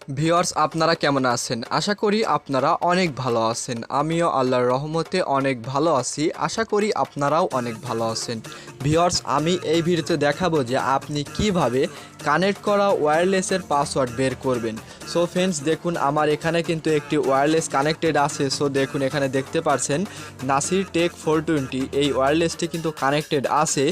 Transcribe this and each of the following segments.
Viewers আপনারা কেমন আছেন? আশা করি আপনারা অনেক ভালো আছেন। আমিও আল্লাহর রহমতে অনেক ভালো আছি। আশা করি আপনারাও অনেক ভালো আছেন। ভিউয়ার্স আমি এই ভিডিওতে দেখাবো যে আপনি কিভাবে কানেক্ট করা ওয়্যারলেসের পাসওয়ার্ড বের করবেন। সো ফ্রেন্ডস দেখুন আমার এখানে কিন্তু একটি ওয়্যারলেস কানেক্টেড আছে। সো দেখুন এখানে দেখতে পাচ্ছেন নাসির টেক 420 এই ওয়্যারলেসটি কিন্তু কানেক্টেড আছে।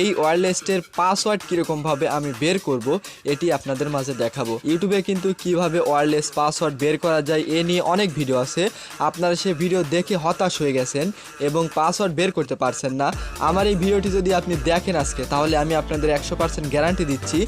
এই ওয়্যারলেসটির পাসওয়ার্ড কীরকমভাবে আমি বের করব এটি আপনাদের মাঝে দেখাবো। ইউটিউবে কিন্তু কিভাবে ওয়্যারলেস পাসওয়ার্ড বের করা যায় এ নিয়ে অনেক ভিডিও আছে। আপনারা সেই ভিডিও দেখে হতাশ হয়ে গেছেন এবং পাসওয়ার্ড বের করতে পারছেন না। আমার এই ভিডিওটি যদি আপনি দেখেন আজকে, তাহলে আমি আপনাদের 100% গ্যারান্টি দিচ্ছি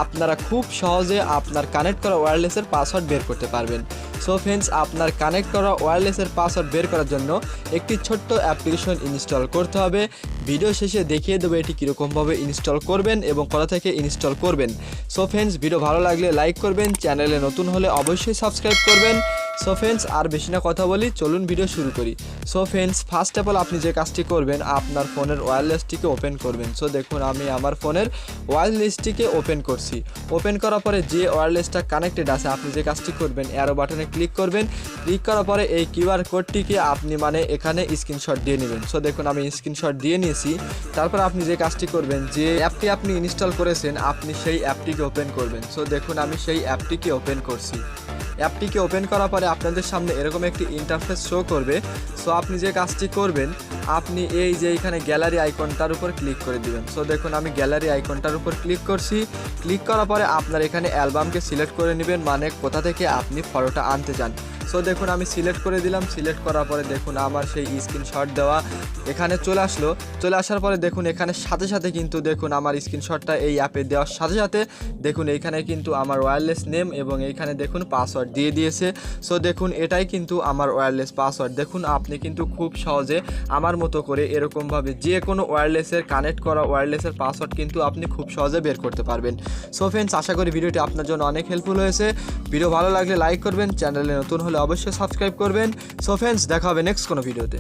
আপনারা খুব সহজে আপনার কানেক্ট করা ওয়্যারলেসের পাসওয়ার্ড বের করতে পারবেন। সো ফ্রেন্ডস আপনার কানেক্ট করা ওয়্যারলেসের পাসওয়ার্ড বের করার জন্য একটি ছোট্ট অ্যাপ্লিকেশন ইনস্টল করতে হবে। ভিডিও শেষে দেখিয়ে দেবো এটি কীরকমভাবে ইনস্টল করবেন এবং কোথা থেকে ইনস্টল করবেন। সো ফ্রেন্ডস ভিডিও ভালো লাগলে লাইক করবেন, চ্যানেলে নতুন হলে অবশ্যই সাবস্ক্রাইব করবেন। সো ফ্রেন্ডস আর বেশি না কথা বলি, চলুন ভিডিও শুরু করি। So friends first of all আপনি যে কাজটি করবেন আপনার ফোনের ওয়্যারলেসটিকে ওপেন করবেন। সো দেখুন আমি আমার ফোনের ওয়্যারলেসটিকে ওপেন করছি। ওপেন করার পরে যে ওয়্যারলেসটা কানেক্টেড আছে আপনি যে কাজটি করবেন অ্যারো বাটনে ক্লিক করবেন। ক্লিক করার পরে এই কিউআর কোডটিকে আপনি এখানে স্ক্রিনশট দিয়ে নেবেন। সো দেখুন আমি স্ক্রিনশট দিয়ে নিয়েছি। তারপর আপনি যে কাজটি করবেন, যে অ্যাপটি আপনি ইনস্টল করেছেন আপনি সেই অ্যাপটিকে ওপেন করবেন। সো দেখুন আমি সেই অ্যাপটিকে ওপেন করছি। অ্যাপটিকে ওপেন করার পরে আপনাদের সামনে এরকম একটি ইন্টারফেস শো করবে। সো আপনি যে কাজটি করবেন আপনি এই যে এখানে গ্যালারি আইকনটার উপর ক্লিক করে দিবেন। সো দেখুন আমি গ্যালারি আইকনটার উপর ক্লিক করছি। ক্লিক করার পরে আপনার এখানে অ্যালবামকে সিলেক্ট করে নেবেন, কোথা থেকে আপনি ফটোটা আনতে চান। সো দেখুন আমি সিলেক্ট করে দিলাম। সিলেক্ট করার পরে দেখুন আমার সেই স্ক্রিনশট দেওয়া এখানে চলে আসলো। চলে আসার পরে দেখুন এখানে সাথে সাথে কিন্তু দেখুন আমার স্ক্রিনশটটা এই অ্যাপে দেওয়ার সাথে সাথে দেখুন এইখানে কিন্তু আমার ওয়্যারলেস নেম এবং এইখানে দেখুন পাসওয়ার্ড দিয়ে দিয়েছে। সো দেখুন এটাই কিন্তু আমার ওয়্যারলেস পাসওয়ার্ড। দেখুন আপনি কিন্তু খুব সহজে আমার মতো করে এরকমভাবে যে কোনো ওয়্যারলেসের কানেক্ট করা ওয়্যারলেসের পাসওয়ার্ড কিন্তু আপনি খুব সহজে বের করতে পারবেন। সো ফ্রেন্ডস আশা করি ভিডিওটি আপনার জন্য অনেক হেল্পফুল হয়েছে। ভিডিও ভালো লাগলে লাইক করবেন, চ্যানেলে নতুন হলে অবশ্যই সাবস্ক্রাইব করবেন। সো ফ্রেন্ডস দেখা হবে নেক্সট কোনো ভিডিওতে।